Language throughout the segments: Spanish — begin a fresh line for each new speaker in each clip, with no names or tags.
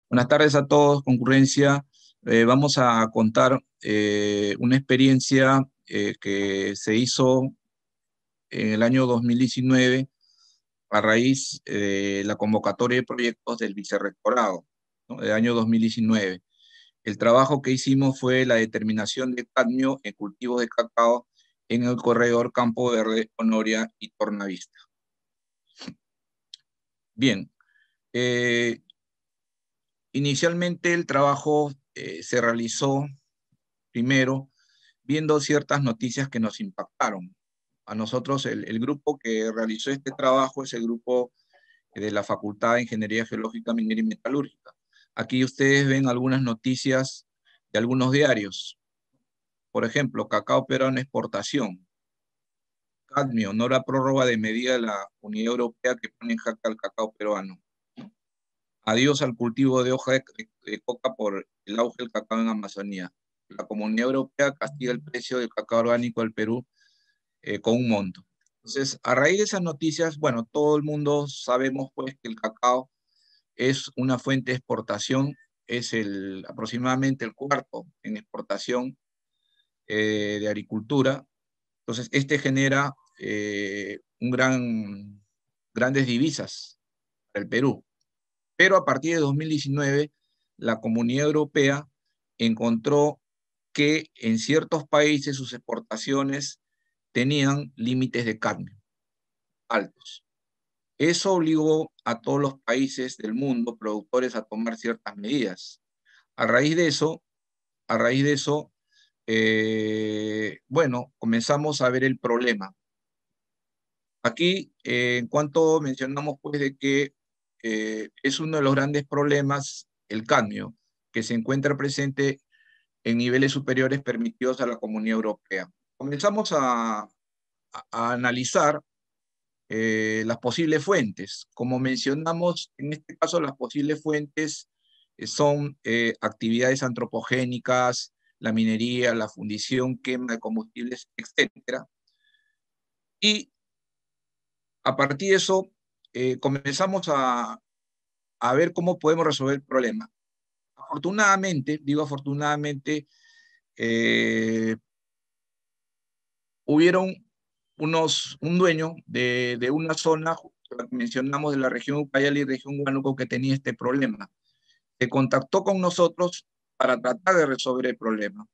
Buenas tardes a todos, concurrencia. Vamos a contar una experiencia que se hizo en el año 2019 a raíz de la convocatoria de proyectos del Vicerrectorado, ¿no? Del año 2019. El trabajo que hicimos fue la determinación de cadmio en cultivos de cacao en el corredor Campo Verde, Honoria y Tornavista. Bien, eh, inicialmente el trabajo se realizó primero viendo ciertas noticias que nos impactaron. A nosotros, el grupo que realizó este trabajo es el grupo de la Facultad de Ingeniería Geológica, Minera y Metalúrgica. Aquí ustedes ven algunas noticias de algunos diarios. Por ejemplo, cacao peruano exportación. Cadmio, no la prórroga de medida de la Unidad Europea que pone en jaque al cacao peruano. Adiós al cultivo de hoja de coca por el auge del cacao en Amazonía. La Comunidad Europea castiga el precio del cacao orgánico del Perú con un monto. Entonces, a raíz de esas noticias, bueno, todo el mundo sabemos pues que el cacao es una fuente de exportación, es aproximadamente el cuarto en exportación de agricultura. Entonces, este genera grandes divisas para el Perú. Pero a partir de 2019, la Comunidad Europea encontró que en ciertos países sus exportaciones tenían límites de cadmio altos. Eso obligó a todos los países del mundo productores a tomar ciertas medidas. A raíz de eso, a raíz de eso, bueno, comenzamos a ver el problema. Aquí, en cuanto mencionamos, pues, de que es uno de los grandes problemas el cadmio, que se encuentra presente en niveles superiores permitidos a la Comunidad Europea. Comenzamos a analizar las posibles fuentes. Como mencionamos, en este caso las posibles fuentes son actividades antropogénicas, la minería, la fundición, quema de combustibles, etcétera. Y a partir de eso comenzamos a ver cómo podemos resolver el problema. Afortunadamente, digo afortunadamente, eh, hubieron un dueño de una zona, la que mencionamos de la región Ucayali y región Huánuco, que tenía este problema. Se contactó con nosotros para tratar de resolver el problema.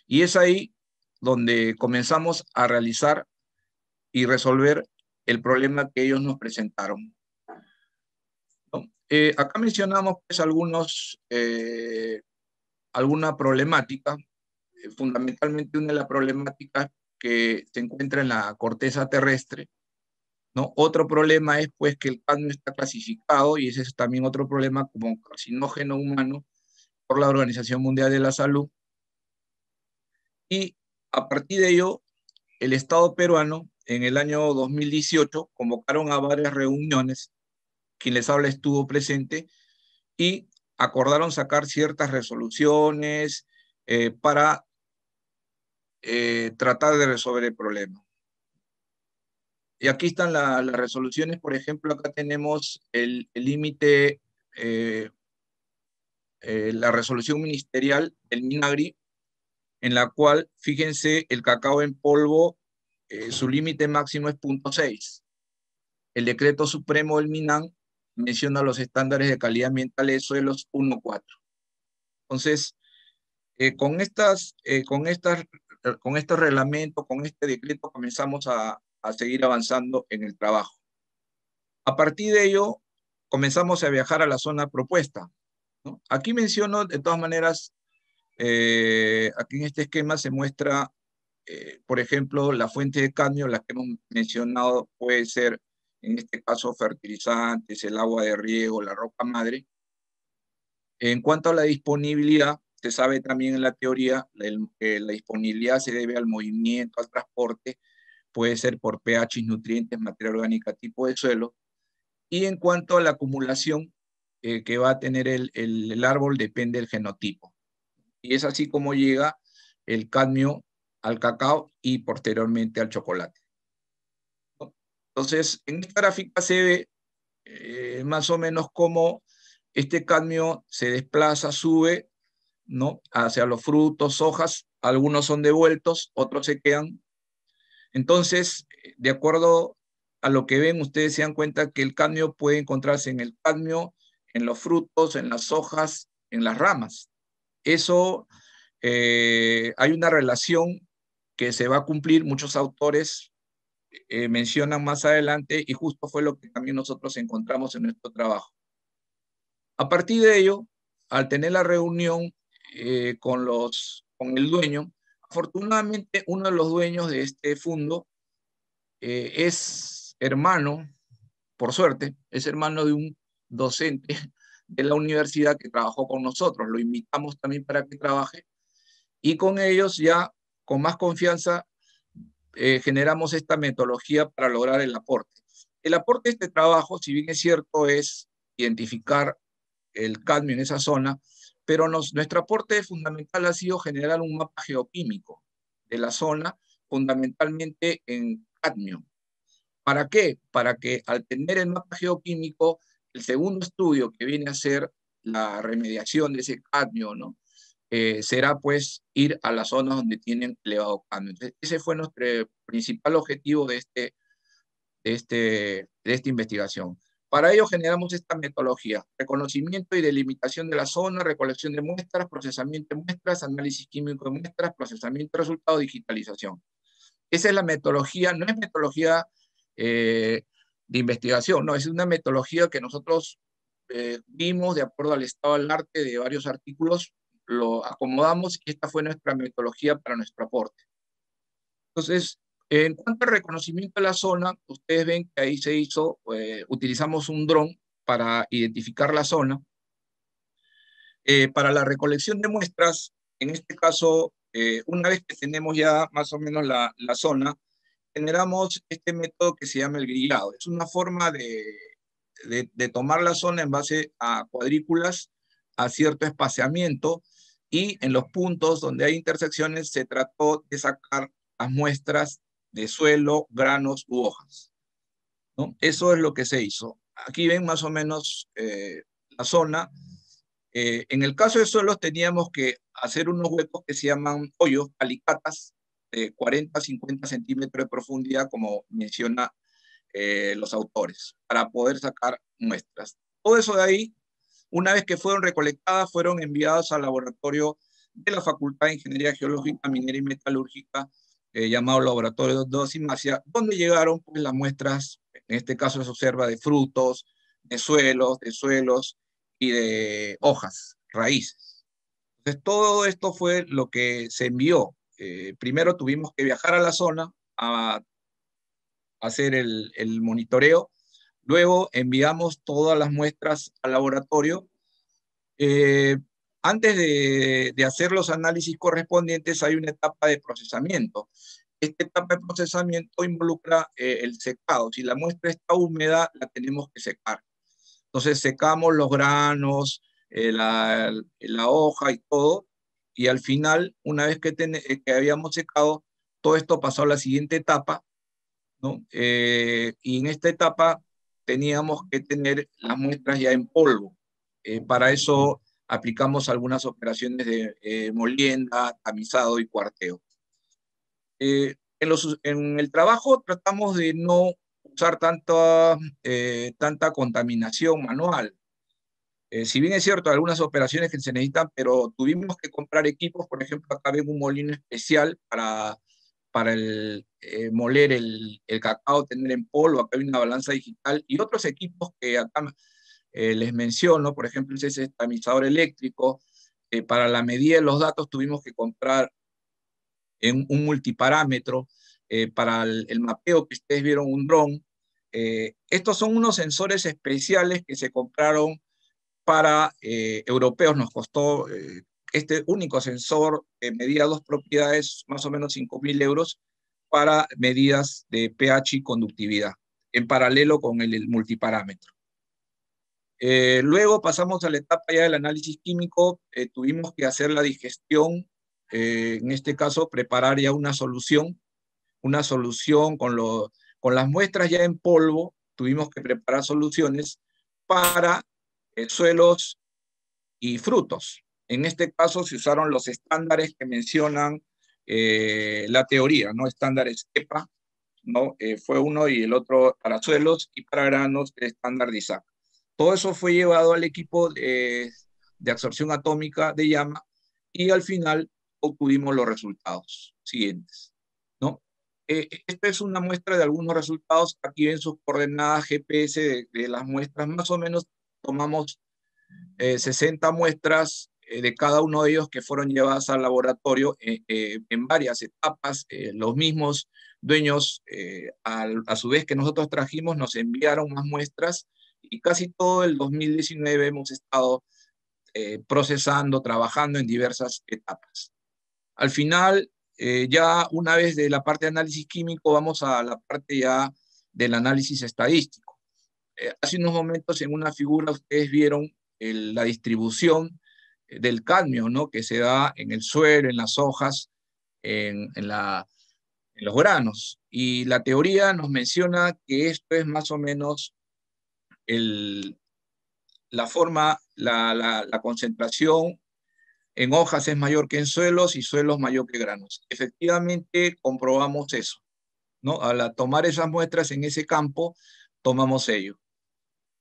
Y es ahí donde comenzamos a realizar y resolver el problema que ellos nos presentaron, ¿no? Acá mencionamos pues alguna problemática, fundamentalmente una de las problemáticas que se encuentra en la corteza terrestre, ¿no? Otro problema es pues que el cadmio está clasificado, y ese es también otro problema, como carcinógeno humano por la Organización Mundial de la Salud. Y a partir de ello, el Estado peruano en el año 2018 convocaron a varias reuniones, quien les habla estuvo presente, y acordaron sacar ciertas resoluciones para tratar de resolver el problema. Y aquí están las resoluciones. Por ejemplo, acá tenemos el límite, la resolución ministerial del MINAGRI, en la cual, fíjense, el cacao en polvo, su límite máximo es 0,6. El decreto supremo del MINAN menciona los estándares de calidad ambiental de suelos 1,4. Entonces, con estos reglamentos, con este decreto, comenzamos a seguir avanzando en el trabajo. A partir de ello, comenzamos a viajar a la zona propuesta, ¿no? Aquí menciono, de todas maneras, aquí en este esquema se muestra, por ejemplo, la fuente de cadmio, la que hemos mencionado puede ser, en este caso, fertilizantes, el agua de riego, la roca madre. En cuanto a la disponibilidad, se sabe también en la teoría, la disponibilidad se debe al movimiento, al transporte, puede ser por pH, nutrientes, materia orgánica, tipo de suelo. Y en cuanto a la acumulación que va a tener el árbol, depende del genotipo. Y es así como llega el cadmio al cacao y posteriormente al chocolate, ¿no? Entonces, en esta gráfica se ve más o menos cómo este cadmio se desplaza, sube, ¿no?, hacia los frutos, hojas, algunos son devueltos, otros se quedan. Entonces, de acuerdo a lo que ven, ustedes se dan cuenta que el cadmio puede encontrarse en el cadmio, en los frutos, en las hojas, en las ramas. Eso, hay una relación que se va a cumplir, muchos autores mencionan más adelante, y justo fue lo que también nosotros encontramos en nuestro trabajo. A partir de ello, al tener la reunión con el dueño, afortunadamente uno de los dueños de este fondo es hermano, por suerte, es hermano de un docente de la universidad que trabajó con nosotros. Lo invitamos también para que trabaje, y con ellos ya con más confianza generamos esta metodología para lograr el aporte. El aporte de este trabajo, si bien es cierto, es identificar el cadmio en esa zona, pero nuestro aporte fundamental ha sido generar un mapa geoquímico de la zona, fundamentalmente en cadmio. ¿Para qué? Para que al tener el mapa geoquímico, el segundo estudio que viene a ser la remediación de ese cadmio, ¿no?, será pues ir a las zonas donde tienen elevado cadmio. Entonces, ese fue nuestro principal objetivo de esta investigación. Para ello generamos esta metodología: reconocimiento y delimitación de la zona, recolección de muestras, procesamiento de muestras, análisis químico de muestras, procesamiento de resultados, digitalización. Esa es la metodología. No es metodología de investigación, no, es una metodología que nosotros vimos de acuerdo al estado del arte de varios artículos, lo acomodamos, y esta fue nuestra metodología para nuestro aporte. Entonces, en cuanto al reconocimiento de la zona, ustedes ven que ahí se hizo, utilizamos un dron para identificar la zona. Para la recolección de muestras, en este caso, una vez que tenemos ya más o menos la zona, generamos este método que se llama el grillado. Es una forma de tomar la zona en base a cuadrículas, a cierto espaciamiento, y en los puntos donde hay intersecciones se trató de sacar las muestras de suelo, granos u hojas, ¿no? Eso es lo que se hizo. Aquí ven más o menos la zona. En el caso de suelos teníamos que hacer unos huecos que se llaman hoyos, alicatas, de 40 a 50 centímetros de profundidad, como menciona los autores, para poder sacar muestras. Todo eso de ahí, una vez que fueron recolectadas, fueron enviadas al laboratorio de la Facultad de Ingeniería Geológica, Minera y Metalúrgica, llamado Laboratorio de Dosimacia, donde llegaron pues, las muestras. En este caso se observa de frutos, de suelos y de hojas, raíces. Entonces todo esto fue lo que se envió. Primero tuvimos que viajar a la zona a hacer el monitoreo. Luego enviamos todas las muestras al laboratorio. Antes de hacer los análisis correspondientes hay una etapa de procesamiento. Esta etapa de procesamiento involucra el secado. Si la muestra está húmeda, la tenemos que secar. Entonces secamos los granos, la hoja y todo, y al final, una vez que habíamos secado, todo esto pasó a la siguiente etapa, ¿no? Y en esta etapa teníamos que tener las muestras ya en polvo. Para eso aplicamos algunas operaciones de molienda, tamizado y cuarteo. En el trabajo tratamos de no usar tanta contaminación manual. Si bien es cierto, algunas operaciones que se necesitan, pero tuvimos que comprar equipos. Por ejemplo, acá ven un molino especial para moler el cacao, tener en polvo. Acá hay una balanza digital y otros equipos que acá les menciono. Por ejemplo, ese tamizador eléctrico. Para la medida de los datos tuvimos que comprar un multiparámetro. Para el mapeo que ustedes vieron, un dron. Estos son unos sensores especiales que se compraron para europeos. Nos costó este único sensor que medía 2 propiedades, más o menos 5.000 euros, para medidas de pH y conductividad, en paralelo con el multiparámetro. Luego pasamos a la etapa ya del análisis químico. Tuvimos que hacer la digestión, en este caso preparar ya una solución con las muestras ya en polvo. Tuvimos que preparar soluciones para suelos y frutos. En este caso se usaron los estándares que mencionan la teoría, ¿no? Estándares EPA, ¿no? Fue uno y el otro para suelos y para granos el estándar de Isaac. Todo eso fue llevado al equipo de absorción atómica de llama y al final obtuvimos los resultados siguientes, ¿no? Esta es una muestra de algunos resultados. Aquí ven sus coordenadas GPS de las muestras. Más o menos tomamos 60 muestras de cada uno de ellos que fueron llevadas al laboratorio en varias etapas. Los mismos dueños, a su vez que nosotros trajimos, nos enviaron más muestras y casi todo el 2019 hemos estado procesando, trabajando en diversas etapas. Al final, ya una vez de la parte de análisis químico, vamos a la parte ya del análisis estadístico. Hace unos momentos en una figura ustedes vieron la distribución del cadmio, ¿no? Que se da en el suelo, en las hojas, en los granos. Y la teoría nos menciona que esto es más o menos la forma, la concentración en hojas es mayor que en suelos y suelos mayor que granos. Efectivamente, comprobamos eso, ¿no? Al tomar esas muestras en ese campo, tomamos ello.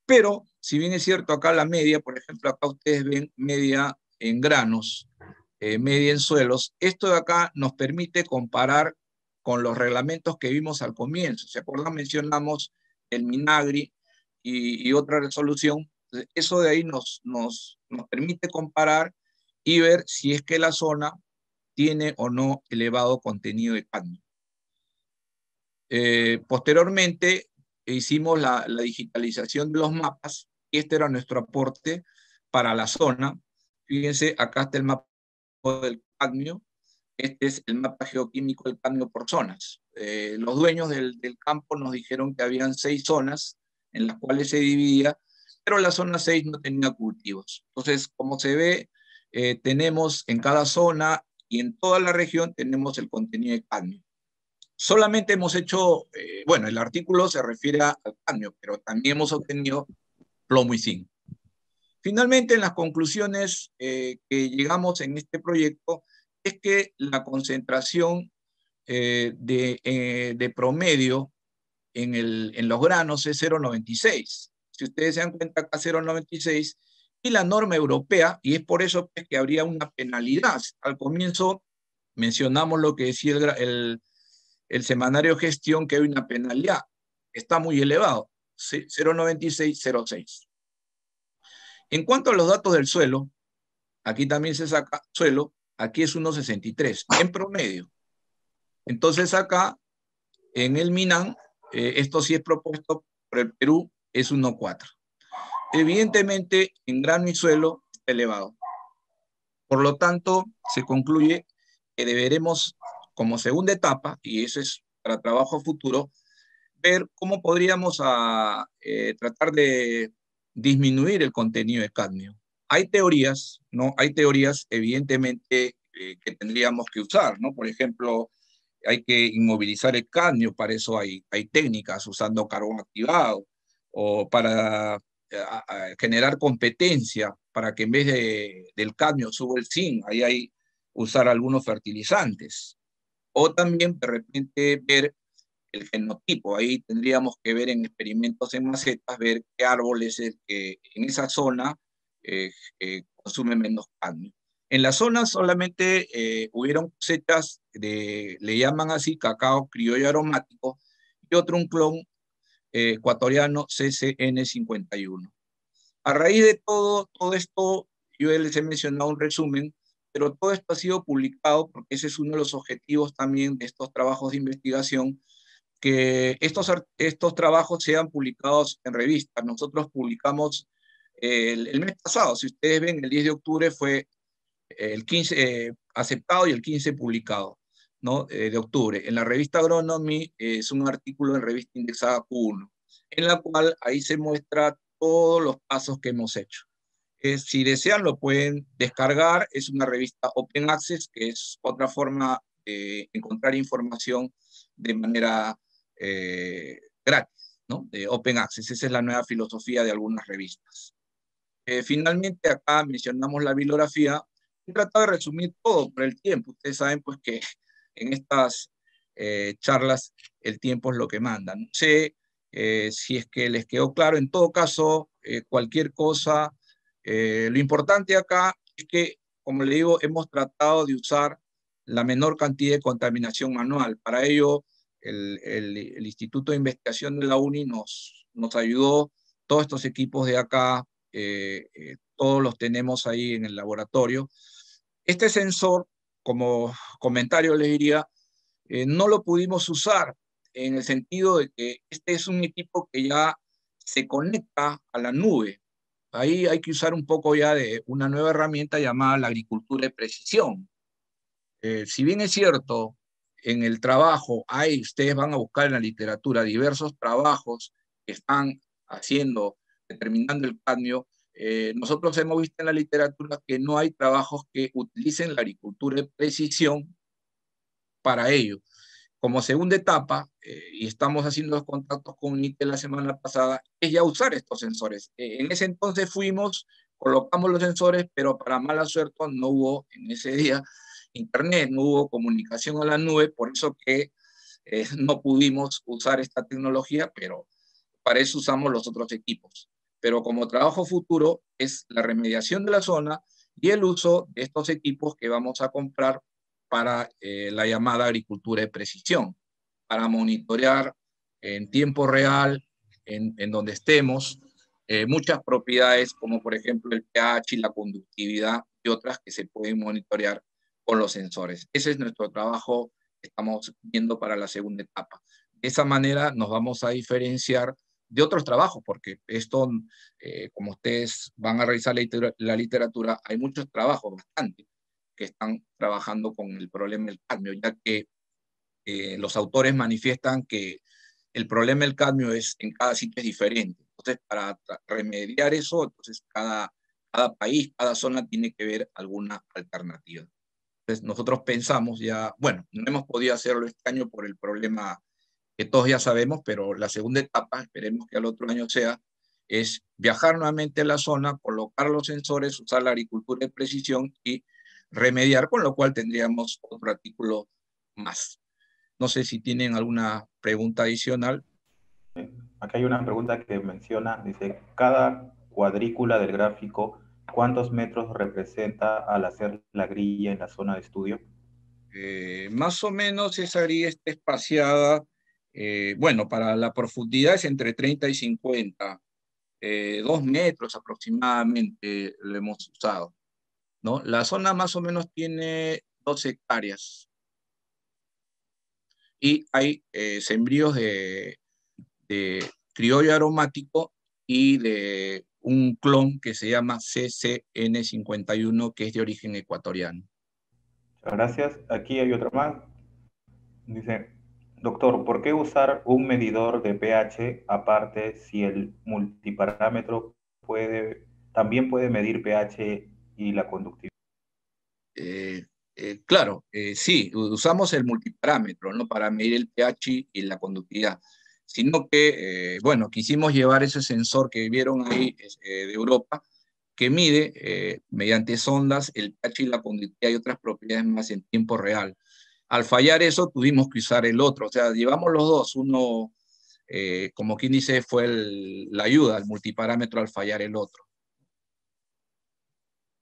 Pero, si bien es cierto, acá la media, por ejemplo, acá ustedes ven media en granos, media en suelos, esto de acá nos permite comparar con los reglamentos que vimos al comienzo. ¿Se acuerdan? Mencionamos el Minagri y otra resolución. Eso de ahí nos permite comparar y ver si es que la zona tiene o no elevado contenido de cadmio. Posteriormente hicimos la digitalización de los mapas y este era nuestro aporte para la zona. Fíjense, acá está el mapa del cadmio, este es el mapa geoquímico del cadmio por zonas. Los dueños del campo nos dijeron que habían 6 zonas en las cuales se dividía, pero la zona 6 no tenía cultivos. Entonces, como se ve, tenemos en cada zona y en toda la región tenemos el contenido de cadmio. Solamente hemos hecho, bueno, el artículo se refiere al cadmio, pero también hemos obtenido plomo y zinc. Finalmente, en las conclusiones que llegamos en este proyecto es que la concentración de promedio en los granos es 0,96. Si ustedes se dan cuenta, acá 0,96 y la norma europea, y es por eso pues, que habría una penalidad. Al comienzo mencionamos lo que decía el semanario de gestión, que hay una penalidad. Está muy elevado, 0,96, 0,6. En cuanto a los datos del suelo, aquí también se saca suelo, aquí es 1,63 en promedio. Entonces acá, en el MINAN, esto sí es propuesto por el Perú, es 1,4. Evidentemente, en grano y suelo está elevado. Por lo tanto, se concluye que deberemos, como segunda etapa, y eso es para trabajo futuro, ver cómo podríamos tratar de disminuir el contenido de cadmio. Hay teorías, ¿no? Hay teorías, evidentemente, que tendríamos que usar, ¿no? Por ejemplo, hay que inmovilizar el cadmio, para eso hay técnicas usando carbón activado, o para generar competencia, para que en vez del cadmio suba el zinc, ahí hay usar algunos fertilizantes. O también de repente ver el genotipo. Ahí tendríamos que ver en experimentos en macetas, ver qué árbol es el que en esa zona consume menos cadmio. En la zona solamente hubieron cosechas le llaman así, cacao criollo aromático, y otro un clon ecuatoriano CCN51. A raíz de todo esto, yo les he mencionado un resumen, pero todo esto ha sido publicado porque ese es uno de los objetivos también de estos trabajos de investigación, que estos trabajos sean publicados en revistas. Nosotros publicamos el mes pasado, si ustedes ven, el 10 de octubre fue el 15 aceptado y el 15 publicado, ¿no? De octubre. En la revista Agronomy es un artículo en revista indexada Q1, en la cual ahí se muestra todos los pasos que hemos hecho. Si desean lo pueden descargar, es una revista Open Access, que es otra forma de encontrar información de manera gratis, ¿no? De Open Access, esa es la nueva filosofía de algunas revistas. Finalmente, acá mencionamos la bibliografía. He tratado de resumir todo por el tiempo. Ustedes saben pues que en estas charlas el tiempo es lo que manda. No sé si es que les quedó claro. En todo caso, cualquier cosa, lo importante acá es que, como le digo, hemos tratado de usar la menor cantidad de contaminación manual. Para ello, el Instituto de Investigación de la UNI nos ayudó. Todos estos equipos de acá, todos los tenemos ahí en el laboratorio. Este sensor, como comentario les diría, no lo pudimos usar en el sentido de que este es un equipo que ya se conecta a la nube. Ahí hay que usar un poco ya de una nueva herramienta llamada la agricultura de precisión. Si bien es cierto, en el trabajo ustedes van a buscar en la literatura diversos trabajos que están haciendo, determinando el cadmio. Nosotros hemos visto en la literatura que no hay trabajos que utilicen la agricultura de precisión para ello. Como segunda etapa, y estamos haciendo los contactos con Nitel la semana pasada, es ya usar estos sensores. En ese entonces colocamos los sensores, pero para mala suerte no hubo en ese día internet, no hubo comunicación a la nube, por eso que no pudimos usar esta tecnología, pero para eso usamos los otros equipos. Pero como trabajo futuro es la remediación de la zona y el uso de estos equipos que vamos a comprar para la llamada agricultura de precisión, para monitorear en tiempo real, en donde estemos, muchas propiedades como por ejemplo el pH y la conductividad y otras que se pueden monitorear con los sensores. Ese es nuestro trabajo que estamos viendo para la segunda etapa. De esa manera nos vamos a diferenciar de otros trabajos, porque esto, como ustedes van a revisar la literatura, hay muchos trabajos, bastante, que están trabajando con el problema del cadmio, ya que los autores manifiestan que el problema del cadmio en cada sitio es diferente. Entonces, para remediar eso, entonces cada país, cada zona tiene que ver alguna alternativa. Entonces, nosotros pensamos ya, bueno, no hemos podido hacerlo este año por el problema que todos ya sabemos, pero la segunda etapa, esperemos que al otro año sea, es viajar nuevamente a la zona, colocar los sensores, usar la agricultura de precisión y remediar, con lo cual tendríamos otro artículo más. No sé si tienen alguna pregunta adicional.
Acá hay una pregunta que menciona, dice, cada cuadrícula del gráfico, ¿cuántos metros representa al hacer la grilla en la zona de estudio?
Más o menos esa grilla está espaciada, bueno, para la profundidad es entre 30 y 50, 2 metros aproximadamente lo hemos usado, ¿no? La zona más o menos tiene 2 hectáreas y hay sembríos de criollo aromático y de un clon que se llama CCN51, que es de origen ecuatoriano.
Gracias. Aquí hay otra más. Dice, doctor, ¿por qué usar un medidor de pH aparte si el multiparámetro también puede medir pH y la conductividad?
Claro, sí, usamos el multiparámetro, ¿no? Para medir el pH y la conductividad, sino que, bueno, quisimos llevar ese sensor que vieron ahí de Europa, que mide mediante sondas el pH y la conductividad y otras propiedades más en tiempo real. Al fallar eso, tuvimos que usar el otro, o sea, llevamos los dos, uno, como quien dice, fue la ayuda, el multiparámetro al fallar el otro.